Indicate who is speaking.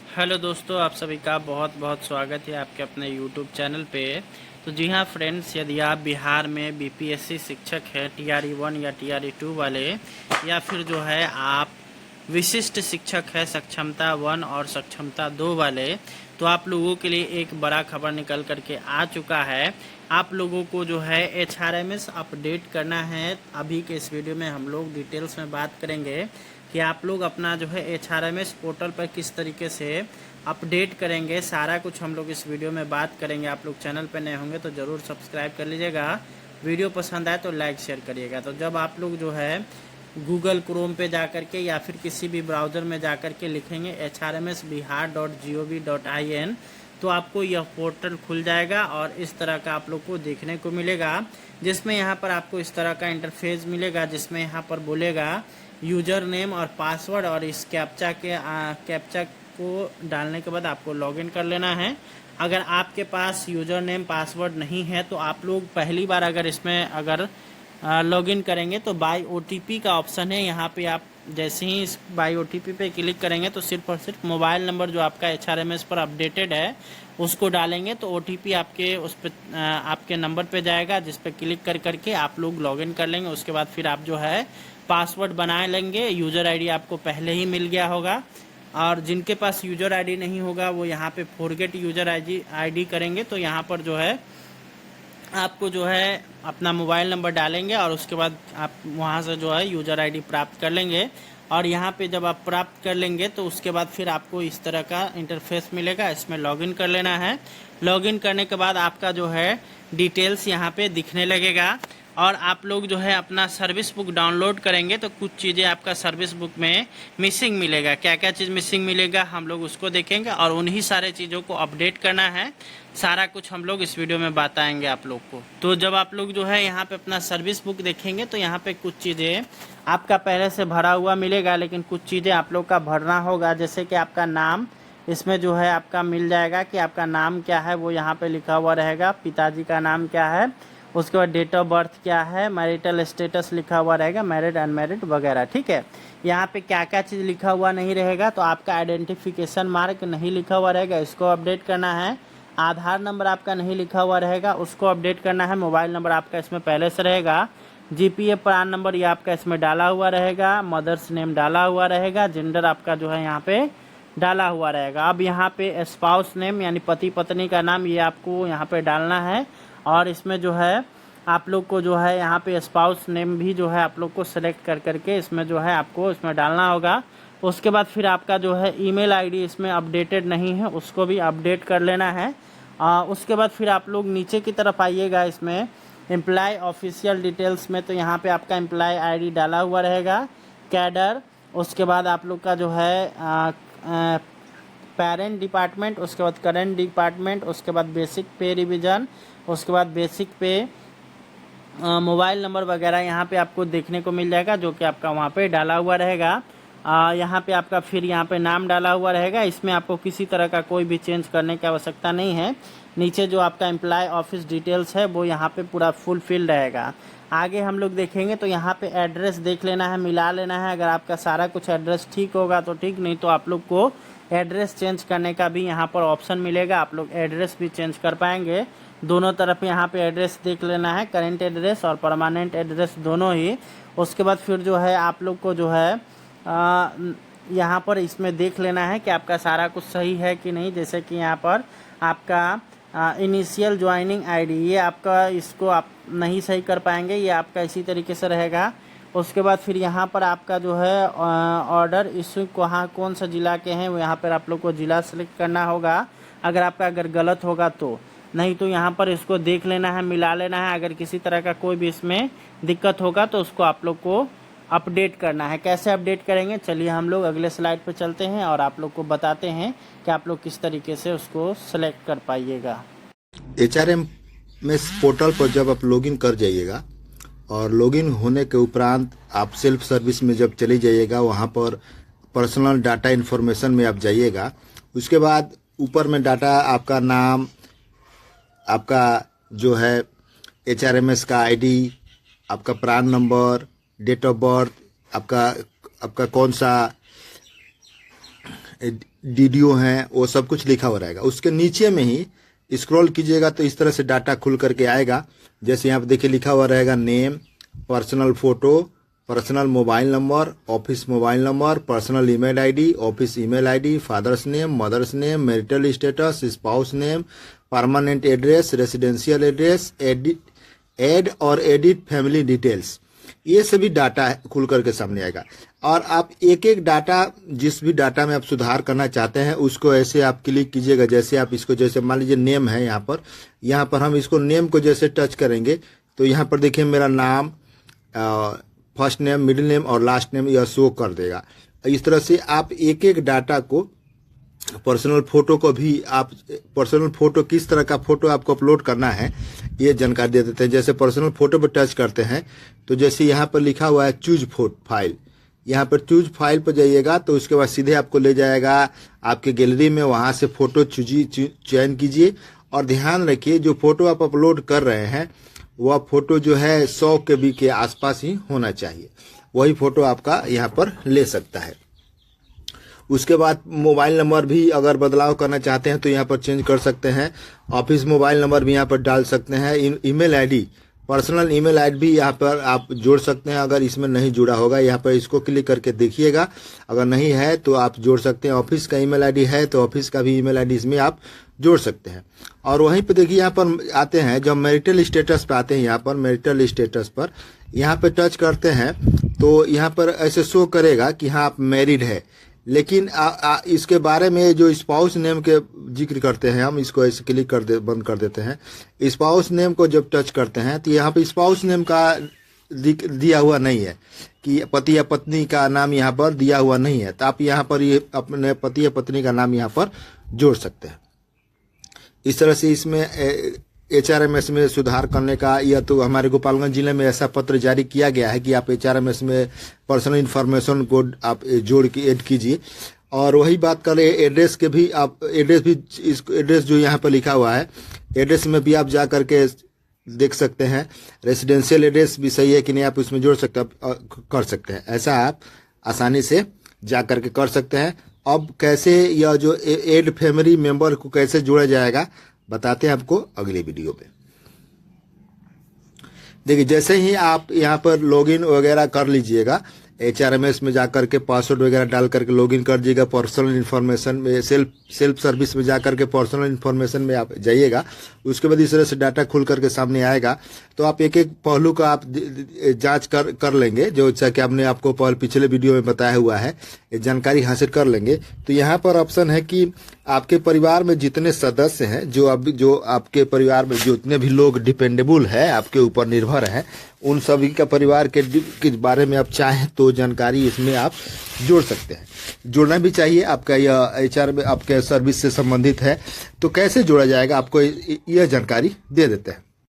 Speaker 1: Hello दोस्तों, आप सभी का बहुत बहुत स्वागत है आपके अपने यूट्यूब चैनल पे। तो जी हाँ फ्रेंड्स, यदि आप बिहार में बीपीएससी शिक्षक हैं TRE 1 या TRE 2 वाले, या फिर जो है आप विशिष्ट शिक्षक है सक्षमता 1 और सक्षमता 2 वाले, तो आप लोगों के लिए एक बड़ा खबर निकल करके आ चुका है। आप लोगों को जो है HRMS अपडेट करना है। अभी के इस वीडियो में हम लोग डिटेल्स में बात करेंगे कि आप लोग अपना जो है HRMS पोर्टल पर किस तरीके से अपडेट करेंगे। सारा कुछ हम लोग इस वीडियो में बात करेंगे। आप लोग चैनल पर नए होंगे तो ज़रूर सब्सक्राइब कर लीजिएगा। वीडियो पसंद आए तो लाइक शेयर करिएगा। तो जब आप लोग जो है गूगल क्रोम पे जा कर के या फिर किसी भी ब्राउज़र में जा कर के लिखेंगे hrmsbihar.gov.in, तो आपको यह पोर्टल खुल जाएगा और इस तरह का आप लोग को देखने को मिलेगा, जिसमें यहाँ पर आपको इस तरह का इंटरफेस मिलेगा, जिसमें यहाँ पर बोलेगा यूज़र नेम और पासवर्ड, और इस कैप्चा को डालने के बाद आपको लॉगिन कर लेना है। अगर आपके पास यूज़र नेम पासवर्ड नहीं है तो आप लोग पहली बार अगर इसमें लॉगिन करेंगे तो बाय OTP का ऑप्शन है। यहाँ पे आप जैसे ही इस बाय OTP पे क्लिक करेंगे तो सिर्फ और सिर्फ मोबाइल नंबर जो आपका HRMS पर अपडेटेड है उसको डालेंगे तो OTP आपके उस पर आपके नंबर पे जाएगा, जिस पे क्लिक कर करके आप लोग लॉगिन कर लेंगे। उसके बाद फिर आप जो है पासवर्ड बना लेंगे। यूज़र आईडी आपको पहले ही मिल गया होगा, और जिनके पास यूज़र आईडी नहीं होगा वो यहाँ पे फॉरगेट यूज़र आईडी करेंगे। तो यहाँ पर जो है आपको जो है अपना मोबाइल नंबर डालेंगे और उसके बाद आप वहाँ से जो है यूज़र आईडी प्राप्त कर लेंगे। और यहाँ पे जब आप प्राप्त कर लेंगे तो उसके बाद फिर आपको इस तरह का इंटरफेस मिलेगा, इसमें लॉगिन कर लेना है। लॉगिन करने के बाद आपका जो है डिटेल्स यहाँ पे दिखने लगेगा, और आप लोग जो है अपना सर्विस बुक डाउनलोड करेंगे तो कुछ चीज़ें आपका सर्विस बुक में मिसिंग मिलेगा। क्या क्या चीज़ मिसिंग मिलेगा हम लोग उसको देखेंगे, और उन्हीं सारे चीज़ों को अपडेट करना है। सारा कुछ हम लोग इस वीडियो में बताएंगे आप लोग को। तो जब आप लोग जो है यहाँ पे अपना सर्विस बुक देखेंगे तो यहाँ पे कुछ चीज़ें आपका पहले से भरा हुआ मिलेगा, लेकिन कुछ चीज़ें आप लोग का भरना होगा। जैसे कि आपका नाम इसमें जो है आपका मिल जाएगा कि आपका नाम क्या है, वो यहाँ पे लिखा हुआ रहेगा। पिताजी का नाम क्या है, उसके बाद डेट ऑफ बर्थ क्या है, मैरिटल स्टेटस लिखा हुआ रहेगा, मैरिड अनमैरिड वगैरह। ठीक है, यहाँ पे क्या क्या चीज़ लिखा हुआ नहीं रहेगा, तो आपका आइडेंटिफिकेशन मार्क नहीं लिखा हुआ रहेगा, इसको अपडेट करना है। आधार नंबर आपका नहीं लिखा हुआ रहेगा, उसको अपडेट करना है। मोबाइल नंबर आपका इसमें पहले से रहेगा। GPA प्रान नंबर ये आपका इसमें डाला हुआ रहेगा। मदर्स नेम डाला हुआ रहेगा। जेंडर आपका जो है यहाँ पे डाला हुआ रहेगा। अब यहाँ पे स्पाउस नेम यानी पति पत्नी का नाम ये आपको यहाँ पे डालना है, और इसमें जो है आप लोग को जो है यहाँ पे स्पाउस नेम भी जो है आप लोग को सेलेक्ट कर करके इसमें जो है आपको इसमें डालना होगा। उसके बाद फिर आपका जो है ईमेल आईडी इसमें अपडेटेड नहीं है, उसको भी अपडेट कर लेना है। उसके बाद फिर आप लोग नीचे की तरफ आइएगा, इसमें एम्प्लॉय ऑफिशियल डिटेल्स में, तो यहाँ पे आपका एम्प्लॉय आईडी डाला हुआ रहेगा, कैडर। उसके बाद आप लोग का जो है पेरेंट डिपार्टमेंट, उसके बाद करंट डिपार्टमेंट, उसके बाद बेसिक पे रिवीजन, उसके बाद बेसिक पे मोबाइल नंबर वगैरह यहाँ पे आपको देखने को मिल जाएगा, जो कि आपका वहाँ पे डाला हुआ रहेगा। यहाँ पे आपका फिर यहाँ पे नाम डाला हुआ रहेगा। इसमें आपको किसी तरह का कोई भी चेंज करने की आवश्यकता नहीं है। नीचे जो आपका एम्प्लॉय ऑफिस डिटेल्स है वो यहाँ पे पूरा फुल फिल रहेगा। आगे हम लोग देखेंगे तो यहाँ पे एड्रेस देख लेना है, मिला लेना है। अगर आपका सारा कुछ एड्रेस ठीक होगा तो ठीक, नहीं तो आप लोग को एड्रेस चेंज करने का भी यहाँ पर ऑप्शन मिलेगा। आप लोग एड्रेस भी चेंज कर पाएंगे। दोनों तरफ यहाँ पे एड्रेस देख लेना है, करेंट एड्रेस और परमानेंट एड्रेस दोनों ही। उसके बाद फिर जो है आप लोग को जो है यहाँ पर इसमें देख लेना है कि आपका सारा कुछ सही है कि नहीं। जैसे कि यहाँ पर आपका इनिशियल ज्वाइनिंग आईडी, ये आपका इसको आप नहीं सही कर पाएंगे, ये आपका इसी तरीके से रहेगा। उसके बाद फिर यहाँ पर आपका जो है ऑर्डर इशू कहाँ कौन सा ज़िला के हैं, वो यहाँ पर आप लोग को ज़िला सेलेक्ट करना होगा। अगर गलत होगा तो, नहीं तो यहाँ पर इसको देख लेना है, मिला लेना है। अगर किसी तरह का कोई भी इसमें दिक्कत होगा तो उसको आप लोग को अपडेट करना है। कैसे अपडेट करेंगे, चलिए हम लोग अगले स्लाइड पर चलते हैं और आप लोग को बताते हैं कि आप लोग किस तरीके से उसको सेलेक्ट कर पाइएगा।
Speaker 2: HRMS पोर्टल पर जब आप लॉगिन कर जाइएगा और लॉगिन होने के उपरांत आप सेल्फ सर्विस में जब चले जाइएगा, वहाँ पर पर्सनल डाटा इन्फॉर्मेशन में आप जाइएगा। उसके बाद ऊपर में डाटा आपका नाम, आपका जो है HRMS का आईडी, आपका PRAN number, date of birth, आपका कौन सा डीडीओ हैं, वो सब कुछ लिखा हुआ रहेगा। उसके नीचे में ही स्क्रॉल कीजिएगा तो इस तरह से डाटा खुल करके आएगा। जैसे यहाँ पे देखिए लिखा हुआ रहेगा name, personal photo, personal mobile number, office mobile number, personal email ID, office email ID, father's name, mother's name, marital status, spouse name, permanent address, residential address, add और एडिट फैमिली डिटेल्स, ये सभी data खुल करके सामने आएगा। और आप एक एक डाटा, जिस भी डाटा में आप सुधार करना चाहते हैं उसको ऐसे आप क्लिक कीजिएगा। जैसे आप इसको, जैसे मान लीजिए नेम है, यहाँ पर हम इसको नेम को जैसे टच करेंगे तो यहाँ पर देखिए मेरा नाम, फर्स्ट नेम, मिडिल नेम और लास्ट नेम यह शो कर देगा। इस तरह से आप एक एक डाटा को, पर्सनल फोटो को भी, आप पर्सनल फोटो किस तरह का फोटो आपको अपलोड करना है ये जानकारी दे देते हैं। जैसे पर्सनल फोटो पर टच करते हैं तो जैसे यहाँ पर लिखा हुआ है चूज फाइल, यहाँ पर चूज फाइल पर जाइएगा तो उसके बाद सीधे आपको ले जाएगा आपके गैलरी में, वहां से फोटो चयन कीजिए। और ध्यान रखिए जो फोटो आप अपलोड कर रहे हैं वह फोटो जो है 100 KB के आसपास ही होना चाहिए, वही फोटो आपका यहाँ पर ले सकता है। उसके बाद मोबाइल नंबर भी अगर बदलाव करना चाहते हैं तो यहाँ पर चेंज कर सकते हैं। ऑफिस मोबाइल नंबर भी यहाँ पर डाल सकते हैं। Email ID, personal email ID भी यहाँ पर आप जोड़ सकते हैं अगर इसमें नहीं जुड़ा होगा। यहाँ पर इसको क्लिक करके देखिएगा, अगर नहीं है तो आप जोड़ सकते हैं। ऑफिस का ईमेल आईडी है तो ऑफिस का भी ईमेल आईडी इसमें आप जोड़ सकते हैं। और वहीं पे देखिए यहाँ पर आते हैं, जब मैरिटल स्टेटस पे आते हैं, यहाँ पर मैरिटल स्टेटस पर यहाँ पे टच करते हैं तो यहाँ पर ऐसे शो करेगा कि हाँ आप मैरिड है। लेकिन इसके बारे में जो स्पाउस नेम के जिक्र करते हैं, हम इसको ऐसे क्लिक बंद कर देते हैं। स्पाउस नेम को जब टच करते हैं तो यहाँ पे स्पाउस नेम का दिया हुआ नहीं है कि पति या पत्नी का नाम यहाँ पर दिया हुआ नहीं है, तो आप यहाँ पर ये अपने पति या पत्नी का नाम यहाँ पर जोड़ सकते हैं। इस तरह से इसमें HRMS में सुधार करने का, या तो हमारे गोपालगंज जिले में ऐसा पत्र जारी किया गया है कि आप HRMS में पर्सनल इन्फॉर्मेशन को आप जोड़ के ऐड कीजिए। और वही बात करें एड्रेस के भी, आप एड्रेस जो यहाँ पर लिखा हुआ है, एड्रेस में भी आप जा करके देख सकते हैं रेसिडेंशियल एड्रेस भी सही है कि नहीं, आप उसमें जोड़ सकते कर सकते हैं। ऐसा आप आसानी से जा करके कर सकते हैं। अब कैसे यह जो एड फैमिली मेंबर को कैसे जोड़ा जाएगा बताते हैं आपको अगले वीडियो में। देखिए जैसे ही आप यहाँ पर लॉगिन वगैरह कर लीजिएगा, HRMS में जाकर के पासवर्ड वगैरह डाल करके लॉगिन कर दीजिएगा। पर्सनल इन्फॉर्मेशन में सेल्फ सर्विस में जाकर के पर्सनल इन्फॉर्मेशन में आप जाइएगा। उसके बाद इस तरह से डाटा खुल करके सामने आएगा तो आप एक एक पहलू का आप जांच कर लेंगे, जो जैसा कि आपने आपको पिछले वीडियो में बताया हुआ है, जानकारी हासिल कर लेंगे। तो यहाँ पर ऑप्शन है कि आपके परिवार में जितने सदस्य हैं, जो आपके परिवार में जितने भी लोग डिपेंडेबल है, आपके ऊपर निर्भर हैं, उन सभी का परिवार के बारे में आप चाहें तो जानकारी इसमें आप जोड़ सकते हैं। जोड़ना भी चाहिए, आपका यह HR में आपके सर्विस से संबंधित है। तो कैसे जोड़ा जाएगा आपको यह जानकारी दे देते हैं।